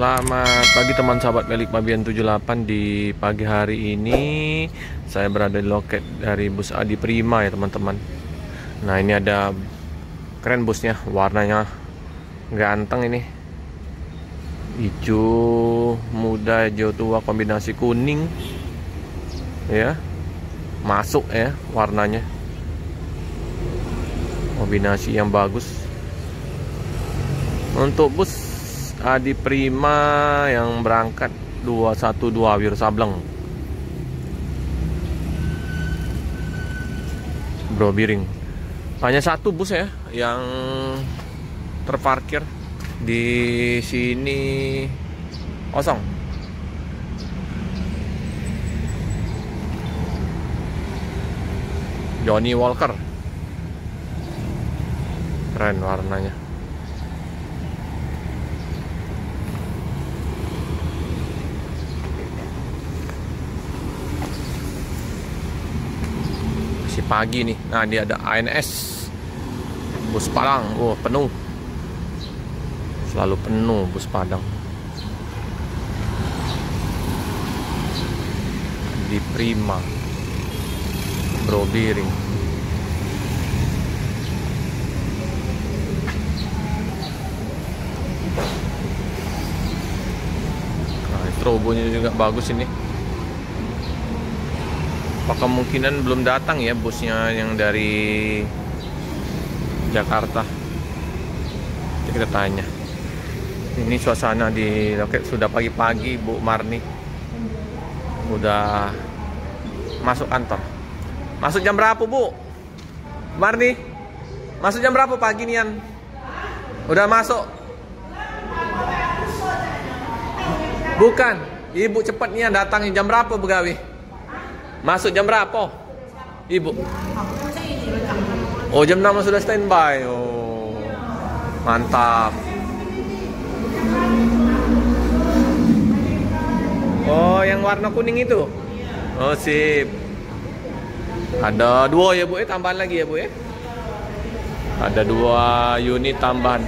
Selamat pagi teman sahabat Melik Mabian 78. Di pagi hari ini saya berada di loket dari bus Adi Prima ya teman-teman. Nah ini ada keren busnya, warnanya ganteng ini, hijau muda, hijau tua kombinasi kuning ya, masuk ya warnanya, kombinasi yang bagus. Untuk bus Adi Prima yang berangkat 212 Wir Sableng Bro Biring. Hanya satu bus ya yang terparkir di sini kosong. Johnny Walker, keren warnanya. Masih pagi nih. Nah dia ada ANS bus Padang. Oh penuh, selalu penuh bus Padang. Di Prima Bro Biring. Nah strobonya juga bagus ini. Apa kemungkinan belum datang ya busnya yang dari Jakarta? Kita tanya. Ini suasana di loket sudah pagi-pagi. Bu Marni udah masuk kantor. Masuk jam berapa Bu Marni? Masuk jam berapa pagi nian? Udah masuk? Bukan, Ibu cepet nian datangin jam berapa begawi? Masuk jam berapa, Ibu? Oh jam 6 sudah standby. Oh mantap. Oh yang warna kuning itu. Oh sip. Ada dua ya Bu, tambahan lagi ya Bu ya. Ada 2 unit tambahan.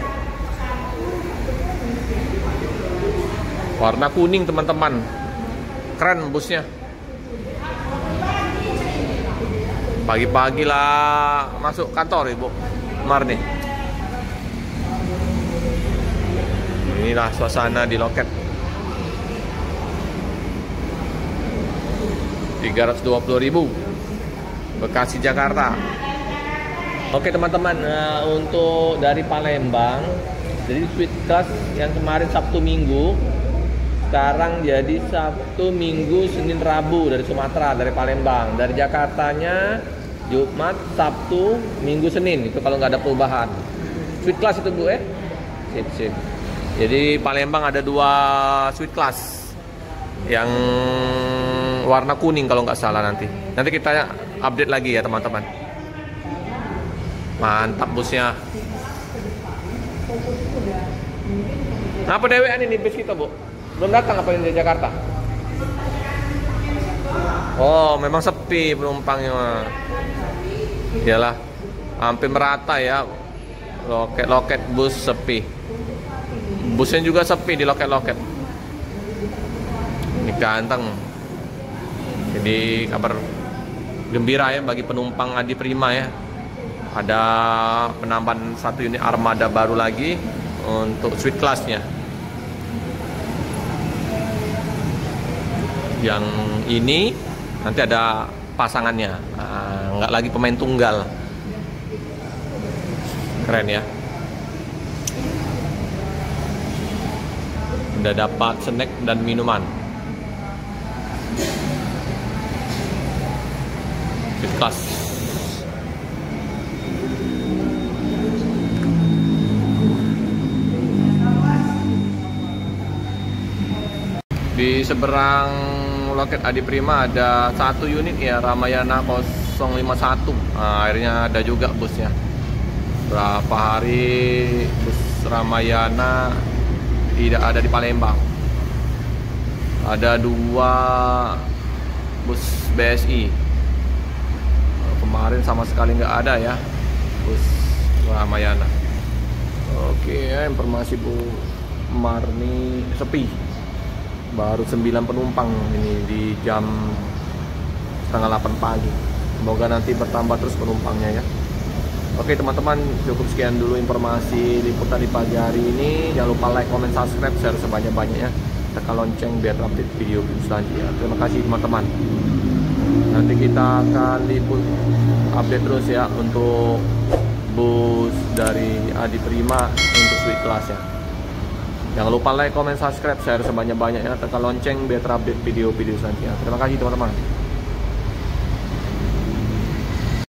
Warna kuning teman-teman. Keren busnya. Pagi-pagi lah masuk kantor Ibu Marni. Inilah suasana di loket. 320.000 Bekasi Jakarta. Oke teman-teman, untuk dari Palembang, jadi Sweet Class yang kemarin Sabtu Minggu, sekarang jadi Sabtu Minggu Senin Rabu dari Sumatera, dari Palembang. Dari Jakartanya Jumat, Sabtu, Minggu, Senin. Itu kalau nggak ada perubahan. Sweet Class itu Bu ya. Sip. Jadi Palembang ada 2 Sweet Class yang warna kuning kalau nggak salah nanti. Nanti kita update lagi ya teman-teman. Mantap busnya. Apa dewean ini bis kita Bu? Belum datang apa ini dari Jakarta? Oh memang sepi penumpangnya. Iyalah, hampir merata ya. Loket bus sepi. Busnya juga sepi di loket-loket. Ini ganteng. Jadi kabar gembira ya bagi penumpang Adi Prima ya. Ada penambahan 1 unit armada baru lagi untuk Sweet Class-nya. Yang ini nanti ada pasangannya, nggak lagi pemain tunggal. Keren ya. Udah dapat snack dan minuman. Sweet Class. Di seberang loket Adi Prima ada 1 unit ya, Ramayana 051. Nah, akhirnya ada juga busnya. Berapa hari bus Ramayana tidak ada di Palembang. Ada 2 bus BSI. Kemarin sama sekali nggak ada ya bus Ramayana. Oke ya, informasi Bu Marni sepi, baru 9 penumpang ini di jam setengah 8 pagi. Semoga nanti bertambah terus penumpangnya ya. Oke teman-teman, cukup sekian dulu informasi liputan di pagi hari ini. Jangan lupa like, comment, subscribe, share sebanyak-banyaknya. Tekan lonceng biar update video selanjutnya. Terima kasih teman-teman. Nanti kita akan liput update terus ya untuk bus dari Adi Prima untuk suite kelas ya. Jangan lupa like, comment, subscribe, share sebanyak-banyaknya. Tekan lonceng biar terupdate video-video selanjutnya. Terima kasih teman-teman.